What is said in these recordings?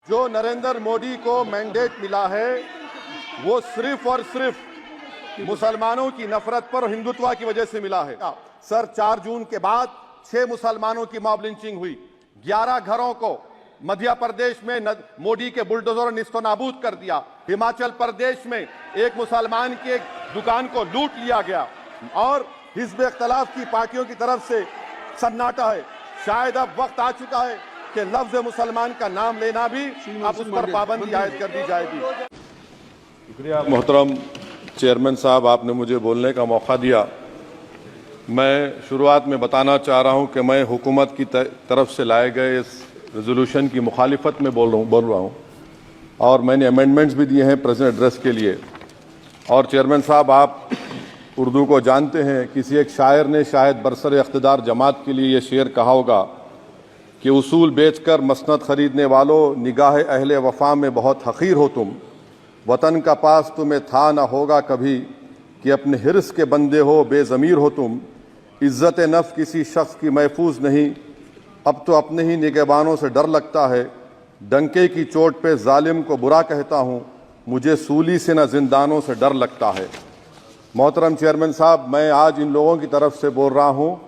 जो नरेंद्र मोदी को मैंडेट मिला है वो सिर्फ और सिर्फ मुसलमानों की नफरत पर हिंदुत्व की वजह से मिला है। सर 4 जून के बाद 6 मुसलमानों की मॉब लिंचिंग हुई, 11 घरों को मध्य प्रदेश में मोदी के बुलडोजर ने निस्तनाबूद कर दिया। हिमाचल प्रदेश में एक मुसलमान की एक दुकान को लूट लिया गया और हिज़्ब इख्तिलाफ की पार्टियों की तरफ से सन्नाटा है। शायद अब वक्त आ चुका है कि लफ्ज मुसलमान का नाम लेना भी अब उस पर पाबंदी आयद कर दी जाएगी। शुक्रिया मोहतरम चेयरमैन साहब, आपने मुझे बोलने का मौका दिया। मैं शुरुआत में बताना चाह रहा हूं कि मैं हुकूमत की तरफ से लाए गए इस रेजोल्यूशन की मुखालिफत में बोल रहा हूं और मैंने अमेंडमेंट्स भी दिए हैं प्रेजेंट एड्रेस के लिए। और चेयरमैन साहब, आप उर्दू को जानते हैं, किसी एक शायर ने शायद बरसर इख्तिदार जमात के लिए ये शेर कहा होगा कि उसूल बेचकर मसनद खरीदने वालों, निगाह अहले वफा में बहुत हक़ीर हो तुम, वतन का पास तुम्हें था ना होगा कभी कि अपने हिर्स के बंदे हो, बेज़मीर हो तुम, इज़्ज़त नफ्स किसी शख्स की महफूज नहीं, अब तो अपने ही निगहबानों से डर लगता है, डंके की चोट पे जालिम को बुरा कहता हूँ, मुझे सूली से न जिंदानों से डर लगता है। मोहतरम चेयरमैन साहब, मैं आज इन लोगों की तरफ से बोल रहा हूँ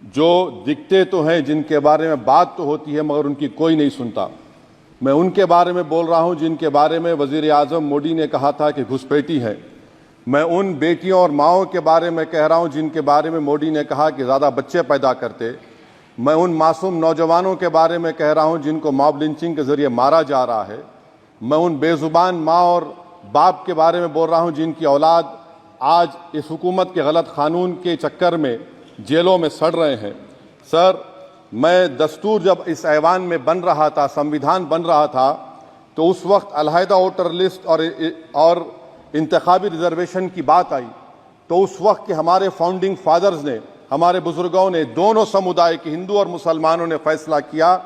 जो दिखते तो हैं, जिनके बारे में बात तो होती है मगर उनकी कोई नहीं सुनता। मैं उनके बारे में बोल रहा हूं जिनके बारे में वज़ीर आज़म मोदी ने कहा था कि घुसपैठी हैं। मैं उन बेटियों और माओं के बारे में कह रहा हूं जिनके बारे में मोदी ने कहा कि ज़्यादा बच्चे पैदा करते। मैं उन मासूम नौजवानों के बारे में कह रहा हूं जिनको मॉब लिंचिंग के ज़रिए मारा जा रहा है। मैं उन बेज़ुबान माँ और बाप के बारे में बोल रहा हूं जिनकी औलाद आज इस हुकूमत के गलत कानून के चक्कर में जेलों में सड़ रहे हैं। सर, मैं दस्तूर जब इस ऐवान में बन रहा था, संविधान बन रहा था, तो उस वक्त अलहदा वोटर लिस्ट और इंतखाबी रिजर्वेशन की बात आई तो उस वक्त के हमारे फाउंडिंग फादर्स ने, हमारे बुजुर्गों ने, दोनों समुदाय के हिंदू और मुसलमानों ने फैसला किया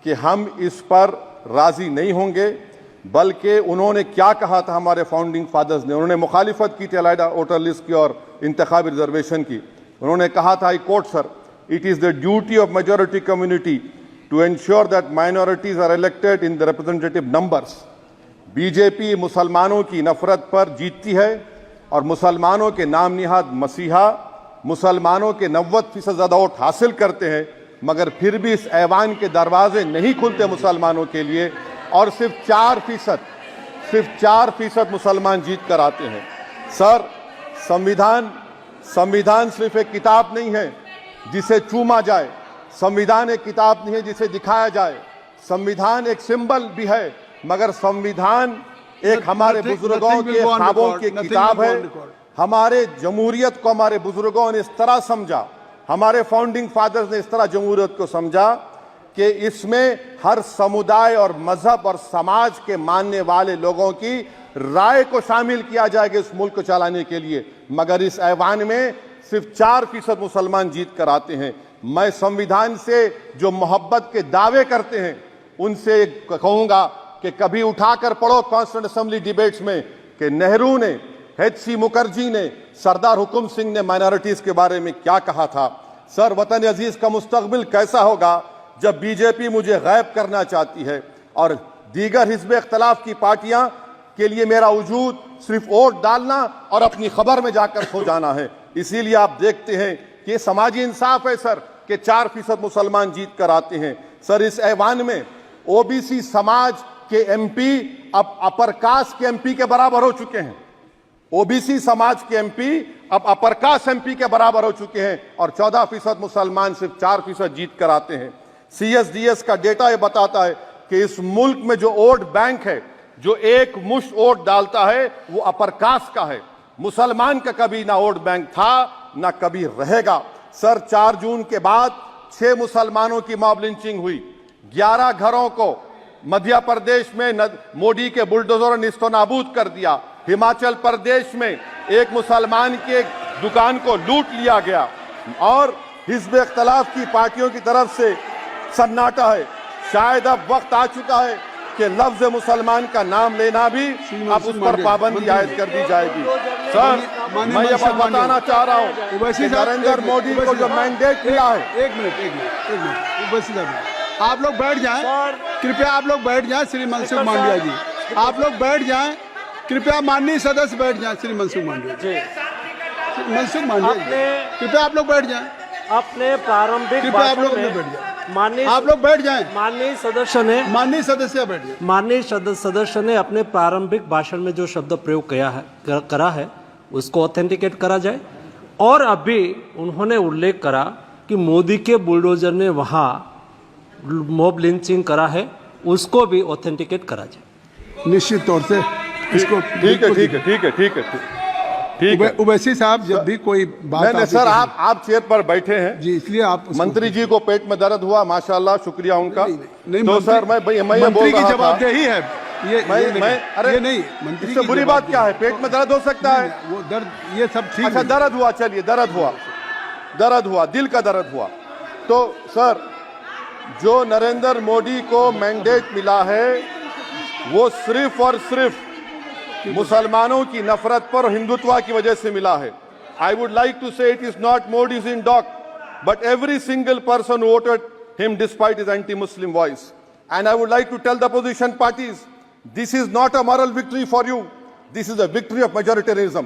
कि हम इस पर राजी नहीं होंगे। बल्कि उन्होंने क्या कहा था हमारे फाउंडिंग फादर्स ने, उन्होंने मुखालिफत की थी अलहदा वोटर लिस्ट की और इंतखाबी रिजर्वेशन की। उन्होंने कहा था, I quote sir, it is the duty of majority community to ensure that minorities are elected in the representative numbers। BJP मुसलमानों की नफरत पर जीतती है और मुसलमानों के नाम निहाद मसीहा मुसलमानों के 90% ज़्यादा वोट हासिल करते हैं, मगर फिर भी इस ऐवान के दरवाजे नहीं खुलते मुसलमानों के लिए और सिर्फ 4% मुसलमान जीत कर आते हैं। सर, संविधान सिर्फ एक किताब नहीं है जिसे चूमा जाए, संविधान एक किताब नहीं है जिसे दिखाया जाए, संविधान एक सिंबल भी है, मगर संविधान एक हमारे बुजुर्गों के ख्वाबों की किताब है। हमारे जमहूरियत को हमारे बुजुर्गों ने इस तरह समझा, हमारे फाउंडिंग फादर्स ने इस तरह जमहूरियत को समझा कि इसमें हर समुदाय और मजहब और समाज के मानने वाले लोगों की राय को शामिल किया जाएगा इस मुल्क को चलाने के लिए, मगर इस ऐवान में सिर्फ 4% मुसलमान जीत कर आते हैं। मैं संविधान से जो मोहब्बत के दावे करते हैं उनसे कहूंगा कि कभी उठाकर पढ़ो कॉन्स्टिट्यूएंट असेंबली डिबेट्स में कि नेहरू ने, HC मुखर्जी ने, सरदार हुकुम सिंह ने माइनॉरिटीज के बारे में क्या कहा था। सर, वतन अजीज का मुस्तकबिल कैसा होगा जब बीजेपी मुझे गायब करना चाहती है और दीगर हिज़्ब इख्तिलाफ की पार्टियां के लिए मेरा वजूद सिर्फ वोट डालना और अपनी खबर में जाकर सो जाना है। इसीलिए आप देखते हैं कि ये समाजी इंसाफ है सर कि 4% मुसलमान जीत कर आते हैं। सर, इस ऐवान में ओबीसी समाज के MP अब अपर कास्ट के MP के बराबर हो चुके हैं। ओबीसी समाज के MP अब अपर कास्ट MP के बराबर हो चुके हैं और 14% मुसलमान सिर्फ 4% जीत कर आते हैं। CSDS का डेटा ये बताता है कि इस मुल्क में जो वोट बैंक है, जो एक मुश्त वोट डालता है, वो अपर कास्ट का है। मुसलमान का कभी ना वोट बैंक था ना कभी रहेगा। सर, 4 जून के बाद 6 मुसलमानों की मॉब लिंचिंग हुई, 11 घरों को मध्य प्रदेश में मोदी के बुलडोजर ने निस्तनाबूद कर दिया। हिमाचल प्रदेश में एक मुसलमान की एक दुकान को लूट लिया गया और हिज़्ब इख्तिलाफ की पार्टियों की तरफ से सन्नाटा है। शायद अब वक्त आ चुका है कि लफ्ज मुसलमान का नाम लेना भी अब उस पर पाबंदी आयद कर दी जाएगी। सर, मैं ये बात बताना चाह रहा हूँ कि नरेंद्र मोदी को जो मैंडेट मिला है, एक मिनट आप लोग बैठ जाएं, कृपया आप लोग बैठ जाएं। श्री मनसुख मांडविया जी, आप लोग बैठ जाएं, कृपया माननीय सदस्य बैठ जाएं। श्री मनसुख मांडविया जी, मनसुख मांडविया जी, कृपया आप लोग बैठ जाएं। अपने प्रारंभिक कृपया आप लोग भाषण बैठ में जाएं, माननीय आप लोग बैठ जाएं। माननीय सदस्य ने माननीय सदस्य बैठ जाएं। माननीय सदस्य ने अपने प्रारंभिक भाषण में जो शब्द प्रयोग करा है उसको ऑथेंटिकेट करा जाए। और अभी उन्होंने उल्लेख करा कि मोदी के बुलडोजर ने वहां मॉब लिंचिंग करा है, उसको भी ऑथेंटिकेट करा जाए। निश्चित तौर से इसको ठीक है। उवैसी साहब, जब भी कोई बात नहीं सर, आप चेयर पर बैठे हैं जी, इसलिए आप मंत्री जी को पेट में दर्द हुआ, माशाल्लाह, शुक्रिया उनका। नहीं, तो सर मैं ये बोल रहा था, जवाबदेही है ये अरे ये नहीं, मंत्री इससे बुरी बात क्या है? पेट में दर्द हो सकता है, वो दर्द ये सब ठीक। अच्छा दर्द हुआ, चलिए दर्द हुआ, दिल का दर्द हुआ। तो सर, जो नरेंद्र मोदी को मैंडेट मिला है वो सिर्फ और सिर्फ मुसलमानों की नफरत पर हिंदुत्व की वजह से मिला है। I would like to say it is not Modi's in doc but every single person voted him despite his anti Muslim voice. And I would like to tell the opposition parties, this is not a moral victory for you, this is a victory of majoritarianism.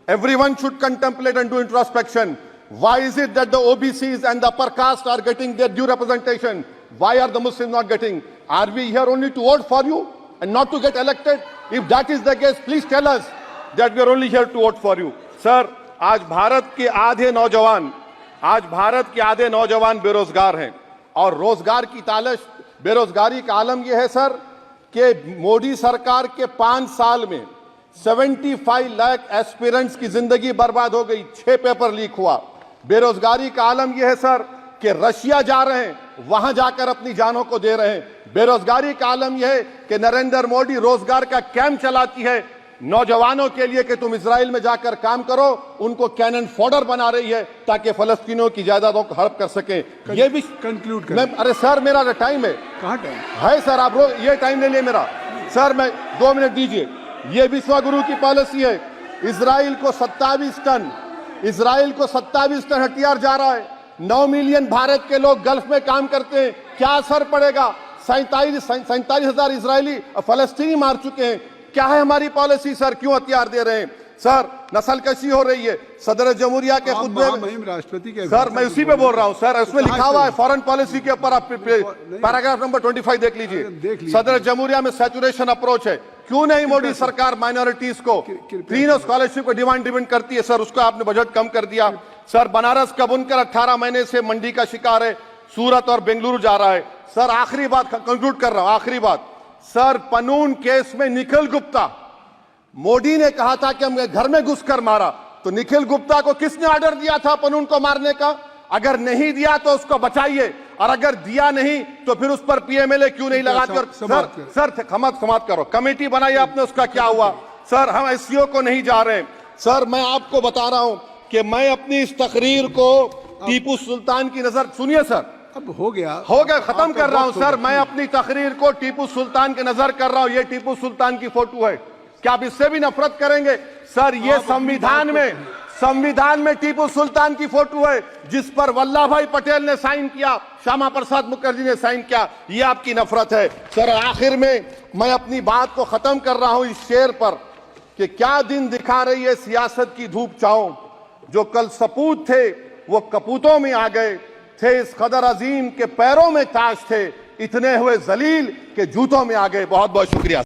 Everyone should contemplate and do introspection. Why is it that the OBCs and the upper caste are getting their due representation? Why are the Muslims not getting? Are we here only to vote for you and not to get elected? If that is the case, please tell us that we are only here to vote for you. Sir, आज भारत के आधे नौजवान बेरोजगार हैं और रोजगार की तालाश, बेरोजगारी का आलम यह है सर कि मोदी सरकार के 5 साल में 75 लाख एस्पिरेंट्स की जिंदगी बर्बाद हो गई, 6 पेपर लीक हुआ। बेरोजगारी का आलम यह है सर कि रशिया जा रहे हैं, वहां जाकर अपनी जानों को दे रहे हैं। बेरोजगारी का आलम यह है कि नरेंद्र मोदी रोजगार का कैंप चलाती है नौजवानों के लिए कि तुम इजराइल में जाकर काम करो, उनको कैनन फॉडर बना रही है ताकि फलस्तीनियों की जायदादों को हड़प कर सके। ये भी कंक्लूड कर। अरे सर, मेरा टाइम है। कहाँ टाइम है सर? आप ये टाइम ले लिए मेरा। सर मैं 2 मिनट दीजिए। ये विश्वगुरु की पॉलिसी है। इजराइल को 27 टन हथियार जा रहा है। 9 मिलियन भारत के लोग गल्फ में काम करते हैं, क्या असर पड़ेगा? 47,000 इजरायली फलस्तीनी मार चुके हैं। क्या है हमारी पॉलिसी सर? क्यों हथियार दे रहे हैं सर? नस्लकशी हो रही है। सदर जमहूरिया के खुतबे में राष्ट्रपति के सर, मैं उसी पे बोल रहा हूं सर, उसमें लिखा हुआ है फॉरेन पॉलिसी के ऊपर, आप पैराग्राफ नंबर 25 देख लीजिए। सदर जमहूरिया में सैचुरेशन अप्रोच है। क्यों नहीं मोदी सरकार माइनॉरिटीज को फ्री स्कॉलरशिप को डिमांड करती है सर? उसको आपने बजट कम कर दिया। सर बनारस का बुनकर 18 महीने से मंडी का शिकार है, सूरत और बेंगलुरु जा रहा है। सर आखिरी बात कंक्लूड कर रहा हूं, आखिरी बात सर, पनून केस में निखिल गुप्ता, मोदी ने कहा था कि हम घर में घुसकर मारा, तो निखिल गुप्ता को किसने ऑर्डर दिया था पनून को मारने का? अगर नहीं दिया तो उसको बचाइए, और अगर दिया नहीं तो फिर उस पर पीएमएलए क्यों नहीं लगाते? सर समाप्त करो। कमेटी बनाई आपने, उसका क्या हुआ? सर हम एससीओ को नहीं जा रहे। सर मैं आपको बता रहा हूं कि मैं अपनी इस तकरीर को टीपू सुल्तान की नजर, सुनिए सर, अब हो गया खत्म कर रहा हूं सर। मैं अपनी तकरीर को टीपू सुल्तान के नजर कर रहा हूं। ये टीपू सुल्तान की फोटो है, क्या आप इससे भी नफरत करेंगे? सर ये संविधान में टीपू सुल्तान की फोटो है जिस पर वल्लभ भाई पटेल ने साइन किया, श्यामा प्रसाद मुखर्जी ने साइन किया। ये आपकी नफरत है सर। आखिर में मैं अपनी बात को खत्म कर रहा हूं इस शेर पर कि क्या दिन दिखा रही है सियासत की धूप छांव, जो कल सपूत थे वो कपूतों में आ गए, थे इस कदर अजीम के पैरों में ताज थे, इतने हुए जलील के जूतों में आ गए। बहुत बहुत शुक्रिया।